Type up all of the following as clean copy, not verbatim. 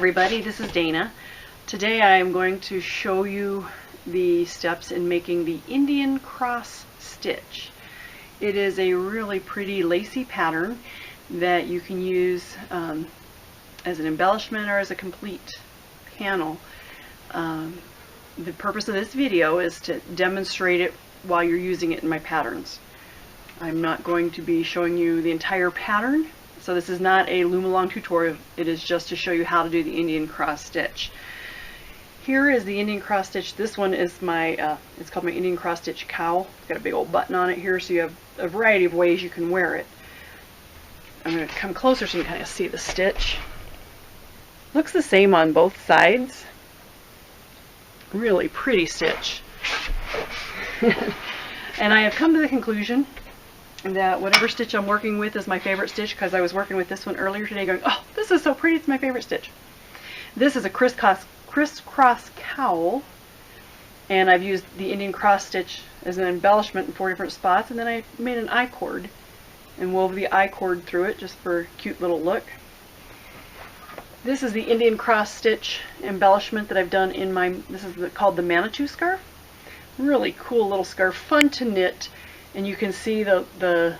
everybody, this is Dana. Today I am going to show you the steps in making the Indian cross stitch. It is a really pretty lacy pattern that you can use as an embellishment or as a complete panel. The purpose of this video is to demonstrate it while you're using it in my patterns. I'm not going to be showing you the entire pattern, so this is not a Loom Along tutorial. It is just to show you how to do the Indian cross stitch. Here is the Indian cross stitch. This one is my, it's called my Indian cross stitch cowl. It's got a big old button on it here, so you have a variety of ways you can wear it. I'm going to come closer so you can kind of see the stitch. Looks the same on both sides. Really pretty stitch. And I have come to the conclusion that whatever stitch I'm working with is my favorite stitch, because I was working with this one earlier today going, oh, this is so pretty, it's my favorite stitch. This is a crisscross cowl, and I've used the Indian cross stitch as an embellishment in 4 different spots, and then I made an I-cord and wove the I-cord through it just for a cute little look. This is the Indian cross stitch embellishment that I've done in my, this is called the Manitou scarf. Really cool little scarf, fun to knit. And you can see the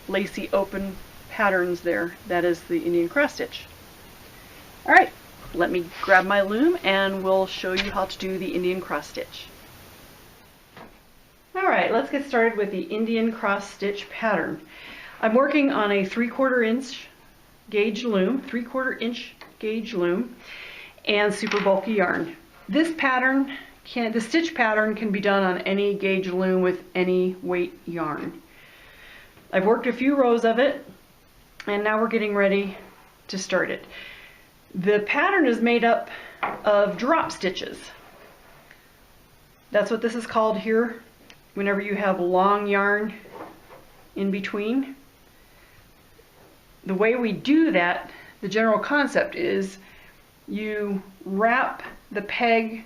lacy open patterns there. That is the Indian cross stitch. Alright, let me grab my loom and we'll show you how to do the Indian cross stitch. Alright, let's get started with the Indian cross stitch pattern. I'm working on a 3/4 inch gauge loom, 3/4 inch gauge loom, and super bulky yarn. This pattern the stitch pattern can be done on any gauge loom with any weight yarn. I've worked a few rows of it, and now we're getting ready to start it. The pattern is made up of drop stitches. That's what this is called here, whenever you have long yarn in between. The way we do that, the general concept is you wrap the peg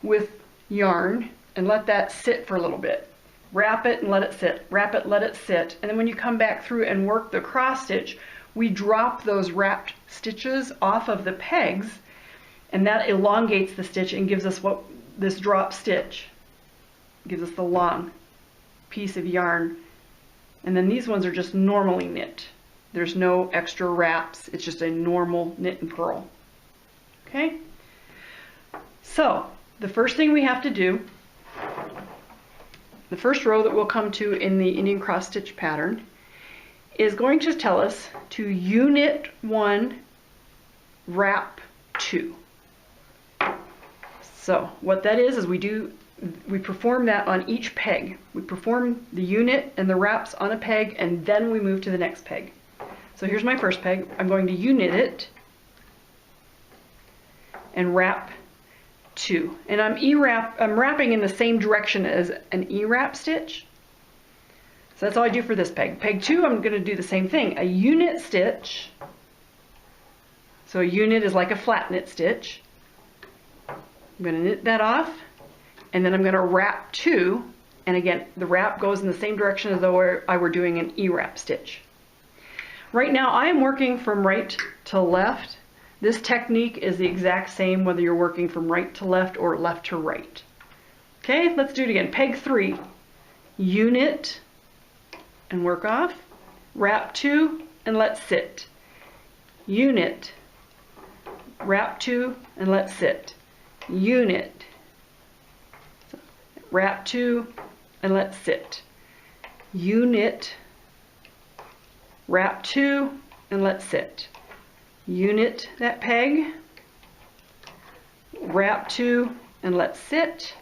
with yarn and let that sit for a little bit. Wrap it and let it sit. Wrap it, let it sit. And then when you come back through and work the cross stitch, we drop those wrapped stitches off of the pegs, and that elongates the stitch and gives us what this drop stitch gives us, the long piece of yarn. And then these ones are just normally knit. There's no extra wraps. It's just a normal knit and purl. Okay? So the first thing we have to do, the first row that we'll come to in the Indian cross stitch pattern, is going to tell us to unit 1, wrap 2. So what that is we perform that on each peg. We perform the unit and the wraps on a peg, and then we move to the next peg. So here's my first peg. I'm going to unit it and wrap 2. And I'm wrapping in the same direction as an E-wrap stitch. So that's all I do for this peg. Peg 2, I'm going to do the same thing. A unit stitch. So a unit is like a flat knit stitch. I'm going to knit that off, and then I'm going to wrap 2. And again, the wrap goes in the same direction as though I were doing an E-wrap stitch. Right now I am working from right to left. This technique is the exact same whether you're working from right to left or left to right. Okay, let's do it again. Peg 3, unit and work off, wrap 2 and let sit. Unit, wrap 2 and let sit. Unit, wrap 2 and let sit. Unit, wrap 2 and let sit. Unit that peg, wrap 2 and let sit.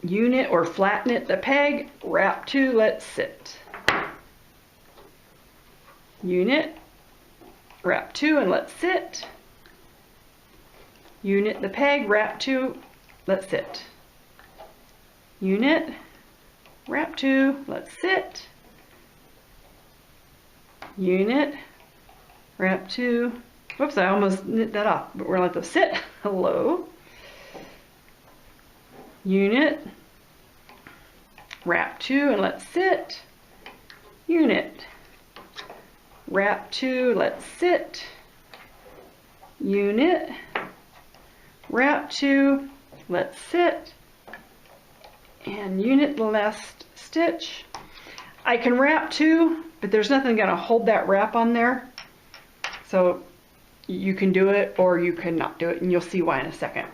Unit or flat knit the peg, wrap 2, let sit. Unit, wrap 2 and let sit. Unit the peg, wrap 2, let sit. Unit, wrap 2, let sit. Unit, wrap 2. Whoops, I almost knit that off, but we're going to let those sit. Hello. Unit, wrap 2 and let sit. Unit, wrap 2, let sit. unit, wrap 2, let sit, and unit the last stitch. I can wrap 2, but there's nothing going to hold that wrap on there. So you can do it or you can not do it, and you'll see why in a second.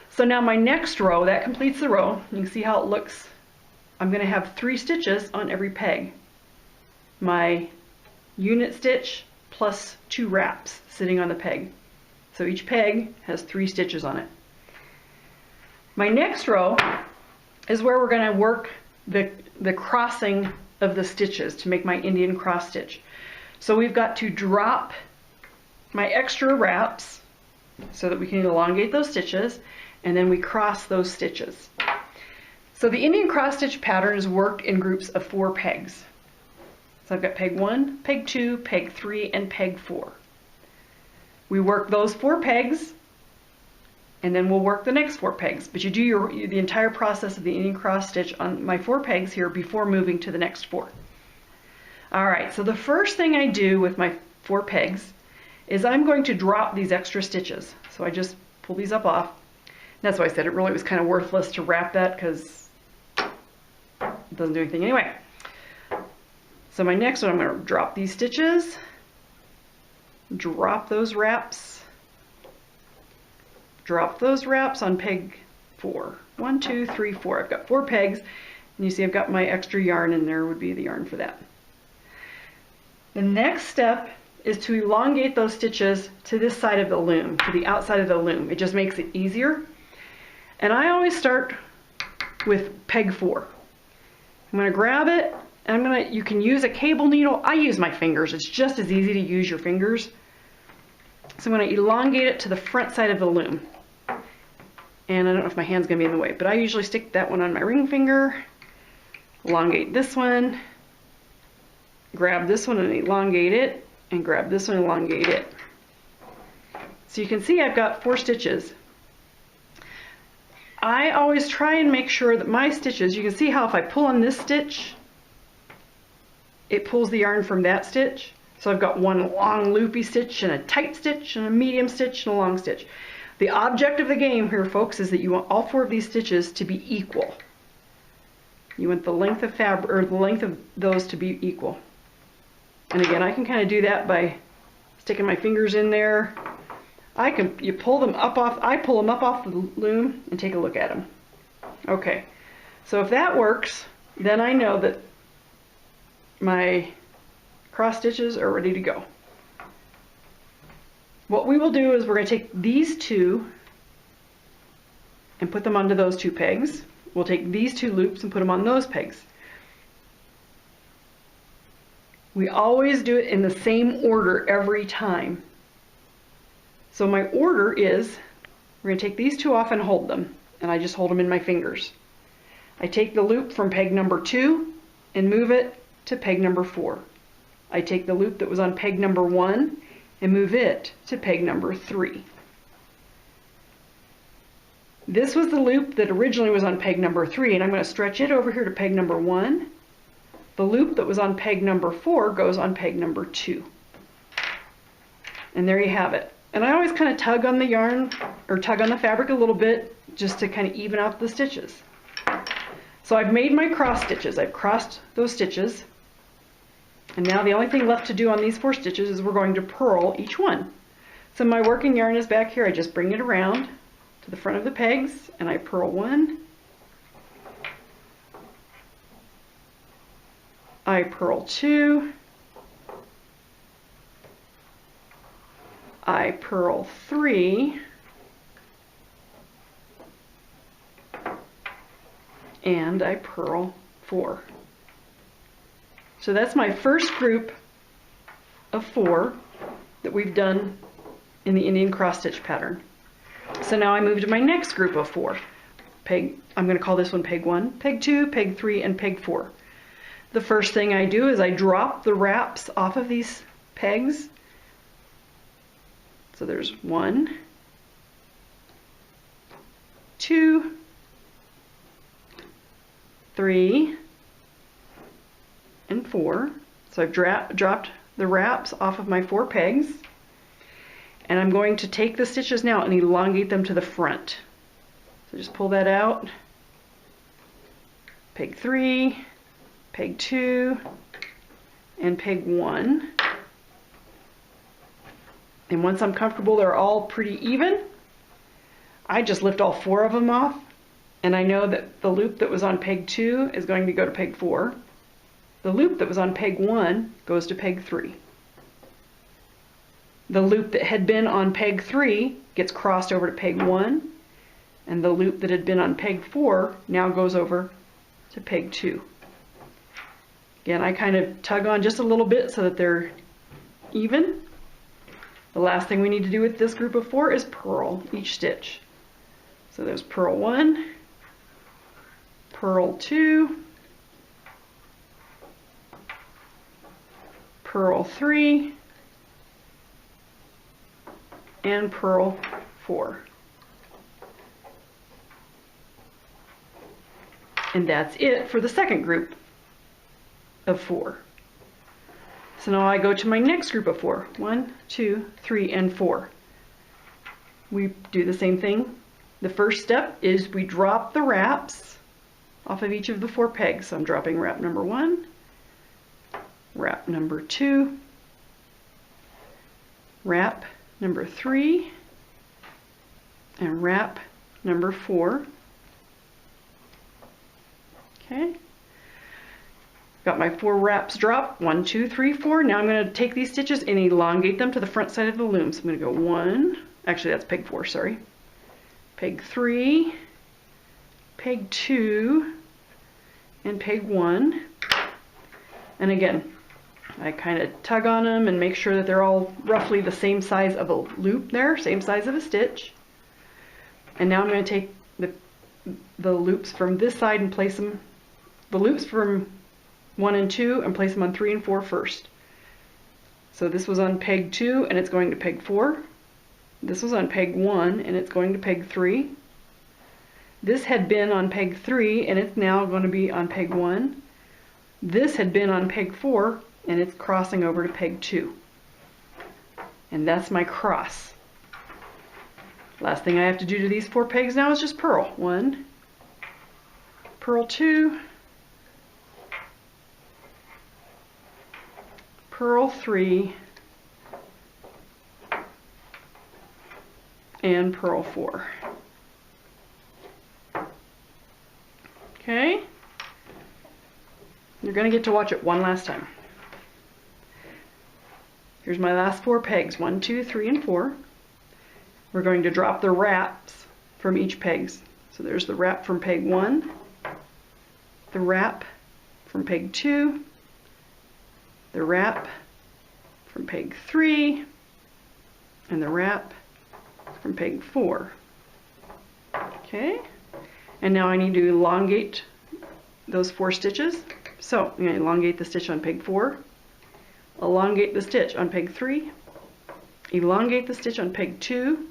So now my next row, that completes the row. You can see how it looks. I'm going to have 3 stitches on every peg. My unit stitch plus 2 wraps sitting on the peg. So each peg has 3 stitches on it. My next row is where we're going to work the crossing of the stitches to make my Indian cross stitch. So we've got to drop my extra wraps so that we can elongate those stitches, and then we cross those stitches. So the Indian cross stitch pattern is worked in groups of 4 pegs. So I've got peg 1, peg 2, peg 3, and peg 4. We work those 4 pegs, and then we'll work the next 4 pegs. But you do the entire process of the Indian cross stitch on my 4 pegs here before moving to the next 4. All right, so the first thing I do with my 4 pegs is I'm going to drop these extra stitches. So I just pull these up off. That's why I said it really was kind of worthless to wrap that, because it doesn't do anything anyway. So my next one, I'm going to drop these stitches, drop those wraps on peg 4. 1, 2, 3, 4. I've got 4 pegs, and you see I've got my extra yarn in there, would be the yarn for that. The next step is to elongate those stitches to this side of the loom, to the outside of the loom. It just makes it easier. And I always start with peg 4. I'm going to grab it, and you can use a cable needle. I use my fingers. It's just as easy to use your fingers. So I'm going to elongate it to the front side of the loom. And I don't know if my hand's going to be in the way, but I usually stick that one on my ring finger, elongate this one, grab this one and elongate it, and grab this one and elongate it. So you can see I've got 4 stitches. I always try and make sure that my stitches, you can see how if I pull on this stitch, it pulls the yarn from that stitch. So I've got one long loopy stitch and a tight stitch and a medium stitch and a long stitch. The object of the game here, folks, is that you want all 4 of these stitches to be equal. You want the length of fabric, or the length of those to be equal. And again, I can kind of do that by sticking my fingers in there. You pull them up off, I pull them up off the loom and take a look at them. Okay, so if that works, then I know that my cross stitches are ready to go. What we will do is we're going to take these 2 and put them onto those 2 pegs. We'll take these 2 loops and put them on those pegs. We always do it in the same order every time. So my order is, we're going to take these 2 off and hold them, and I just hold them in my fingers. I take the loop from peg number 2 and move it to peg number 4. I take the loop that was on peg number 1 and move it to peg number 3. This was the loop that originally was on peg number 3, and I'm going to stretch it over here to peg number 1. The loop that was on peg number 4 goes on peg number 2. And there you have it. And I always kind of tug on the yarn, or tug on the fabric a little bit, just to kind of even out the stitches. So I've made my cross stitches. I've crossed those stitches. And now the only thing left to do on these 4 stitches is we're going to purl each one. So my working yarn is back here. I just bring it around to the front of the pegs, and I purl 1. I purl 2. I purl 3. And I purl 4. So that's my first group of 4 that we've done in the Indian cross stitch pattern. So now I move to my next group of 4. I'm going to call this one peg 1, peg 2, peg 3, and peg 4. The first thing I do is I drop the wraps off of these pegs. So there's 1, 2, 3, and 4. So I've dropped the wraps off of my 4 pegs. And I'm going to take the stitches now and elongate them to the front. So just pull that out, peg 3, peg 2, and peg 1. And once I'm comfortable they're all pretty even, I just lift all 4 of them off, and I know that the loop that was on peg 2 is going to go to peg 4. The loop that was on peg 1 goes to peg 3. The loop that had been on peg 3 gets crossed over to peg 1, and the loop that had been on peg 4 now goes over to peg 2. Again, I kind of tug on just a little bit so that they're even. The last thing we need to do with this group of 4 is purl each stitch. So there's purl 1, purl 2, purl 3, and purl 4. And that's it for the second group of 4. So now I go to my next group of 4. 1, 2, 3, and 4. We do the same thing. The first step is we drop the wraps off of each of the 4 pegs. So I'm dropping wrap number 1, wrap number 2, wrap number 3, and wrap number 4. Okay. Got my 4 wraps dropped. 1, 2, 3, 4. Now I'm going to take these stitches and elongate them to the front side of the loom. So I'm going to go 1, actually that's peg 4, sorry. Peg 3, peg 2, and peg 1. And again, I kind of tug on them and make sure that they're all roughly the same size of a loop there, same size of a stitch. And now I'm going to take the loops from this side and place them, the loops from 1 and 2, and place them on 3 and 4 first. So this was on peg 2 and it's going to peg 4. This was on peg 1 and it's going to peg 3. This had been on peg 3 and it's now going to be on peg 1. This had been on peg 4 and it's crossing over to peg 2. And that's my cross. Last thing I have to do to these 4 pegs now is just purl. 1, purl 2, purl 3, and purl 4. Okay? You're going to get to watch it one last time. Here's my last 4 pegs, 1, 2, 3, and 4. We're going to drop the wraps from each pegs. So there's the wrap from peg 1, the wrap from peg 2, the wrap from peg 3, and the wrap from peg 4. Okay, and now I need to elongate those 4 stitches. So I'm going to elongate the stitch on peg 4, elongate the stitch on peg 3, elongate the stitch on peg 2,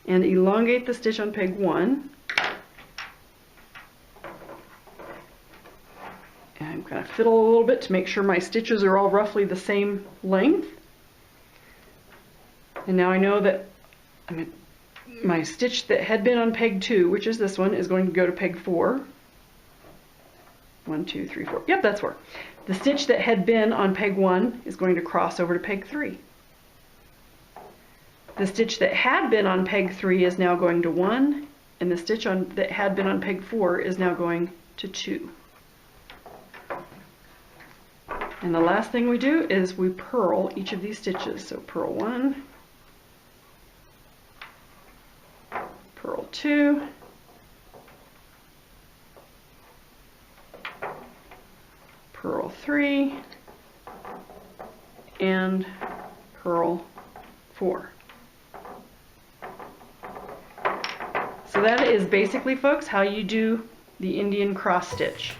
and elongate the stitch on peg 1. And I'm going to fiddle a little bit to make sure my stitches are all roughly the same length. And now I know that my stitch that had been on peg 2, which is this one, is going to go to peg 4. 1, 2, 3, 4. Yep, that's 4. The stitch that had been on peg 1 is going to cross over to peg 3. The stitch that had been on peg 3 is now going to 1, and the stitch that had been on peg 4 is now going to 2. And the last thing we do is we purl each of these stitches. So purl 1, purl 2, purl 3, and purl 4. So that is basically, folks, how you do the Indian cross stitch.